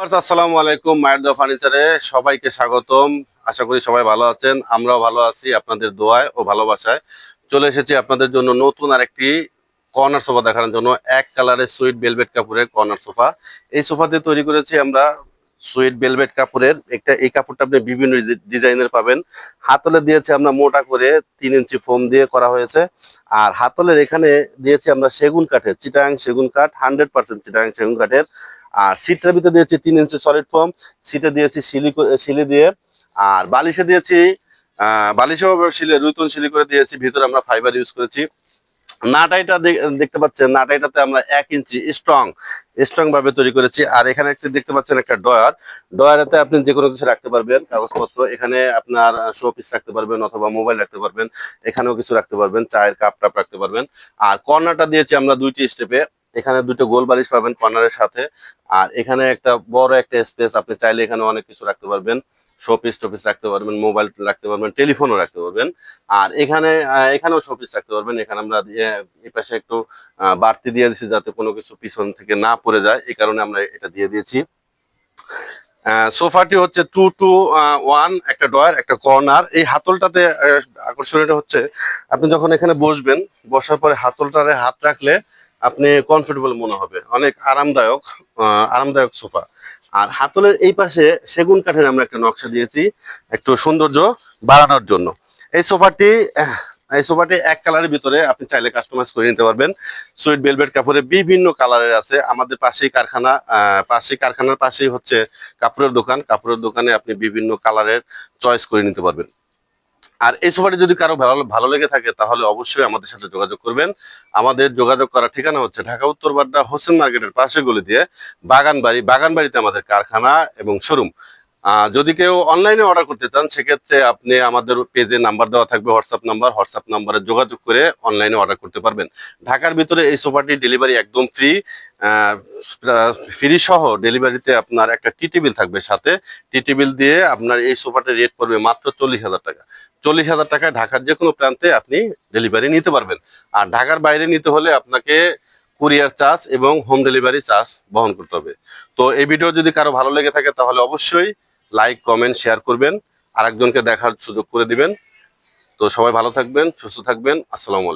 আসসালামু আলাইকুম, মায়ের দোয়া ফার্নিচারে সবাইকে স্বাগতম। আশা করি সবাই ভালো আছেন, আমরাও ভালো আছি। আপনাদের দোয়ায় ও ভালোবাসায় চলে এসেছি আপনাদের জন্য নতুন আরেকটি কর্নার সোফা দেখানোর জন্য। এক কালারের সুইট ভেলভেট কাপড়ের কর্নার সোফা। এই সোফাতে তৈরি করেছি আমরা সুইট ভেলভেট কাপড়ের একটা। এই কাপড়টা আপনি বিভিন্ন ডিজাইনের পাবেন। হাতলে দিয়েছে আমরা মোটা করে 3 ইঞ্চি ফোম দিয়ে করা হয়েছে। আর হাতলের এখানে দিয়েছি আমরা সেগুন কাঠের, চিটাগাং সেগুন কাঠ, 100% চিটাগাং সেগুন কাঠের। আর সিটটার ভিতরে দিয়েছি 3 ইঞ্চি সলিড ফোম। সিটে দিয়েছি শিলি দিয়ে। আর বালিশে দিয়েছি বালিশেও রুইতন শিলি করে দিয়েছি। ভিতরে আমরা ফাইবার ইউজ করেছি। নাটাইটা দেখতে পাচ্ছেন, নাটাইটাতে আমরা 1 ইঞ্চি স্ট্রং স্ট্রং ভাবে তৈরি করেছি। আর এখানে একটা দেখতে পাচ্ছেন একটা ডয়ার। ডয়ারেতে আপনি যে কোনো কিছু রাখতে পারবেন, কাগজপত্র। এখানে আপনার শো পিস রাখতে পারবেন অথবা মোবাইল রাখতে পারবেন। এখানেও কিছু রাখতে পারবেন, চায়ের কাপ টাপ রাখতে পারবেন। আর কর্নারটা দিয়েছি আমরা 2টি স্টেপে। এখানে 2টো গোল বালিশ পাবেন কর্নারের সাথে। আর এখানে একটা বড় একটা স্পেস, আপনি চাইলে এখানে অনেক কিছু রাখতে পারবেন। শোপিস টোপিস রাখতে পারবেন, মোবাইল রাখতে পারবেন, টেলিফোনও রাখতে পারবেন। আর এখানেও শোপিস রাখতে পারবেন। এখানে আমরা এই পাশে একটু বাড়তি দিয়ে দিচ্ছি যাতে কোনো কিছু পিছন থেকে না পড়ে যায়, এই কারণে আমরা এটা দিয়ে দিয়েছি। সোফাটি হচ্ছে 2 to 1, একটা ডয়ার একটা কর্নার। এই হাতলটাতে আকর্ষণীয়টা হচ্ছে আপনি যখন এখানে বসবেন, বসার পরে হাতলটারে হাত রাখলে আপনি কমফোর্টেবল মনে হবে, অনেক আরামদায়ক সোফা। আর হাতলের এই পাশে সেগুন কাঠের আমরা একটা নকশা দিয়েছি একটু সৌন্দর্য বাড়ানোর জন্য। এই সোফাটি এই সোফাটি এক কালারের ভিতরে আপনি চাইলে কাস্টমাইজ করে নিতে পারবেন। সুইট ভেলভেট কাপড়ে বিভিন্ন কালারের আছে। আমাদের পাশেই কারখানা, কারখানার পাশেই হচ্ছে কাপড়ের দোকান। কাপড়ের দোকানে আপনি বিভিন্ন কালারের চয়েস করে নিতে পারবেন। আর এই সোফাটি যদি কারো ভালো ভালো লেগে থাকে তাহলে অবশ্যই আমাদের সাথে যোগাযোগ করবেন। আমাদের যোগাযোগ করার ঠিকানা হচ্ছে ঢাকা উত্তর বাড্ডা হোসেন মার্কেটের পাশে গলি দিয়ে বাগানবাড়িতে আমাদের কারখানা এবং শোরুম। যদি কেউ অনলাইনে অর্ডার করতে চান সেক্ষেত্রে আপনি আমাদের পেজে নাম্বার দেওয়া থাকবে, হোয়াটসঅ্যাপ নাম্বারে যোগাযোগ করে অনলাইনে অর্ডার করতে পারবেন। ঢাকার ভিতরে এই সোফাটি ডেলিভারি একদম ফ্রি। ফ্রি সহ ডেলিভারিতে আপনার একটা টিটি বিল থাকবে সাথে। টিটি বিল দিয়ে আপনার এই সোফাটির রেট পড়বে মাত্র 40,000 টাকা। 40,000 টাকায় ঢাকার যে কোনো প্রান্তে আপনি ডেলিভারি নিতে পারবেন। আর ঢাকার বাইরে নিতে হলে আপনাকে কুরিয়ার চার্জ এবং হোম ডেলিভারি চার্জ বহন করতে হবে। তো এই ভিডিও যদি কারো ভালো লেগে থাকে তাহলে অবশ্যই লাইক কমেন্ট শেয়ার করবেন, আরেকজনকে দেখার সুযোগ করে দিবেন। তো সবাই ভালো থাকবেন, সুস্থ থাকবেন। আসসালামু আলাইকুম।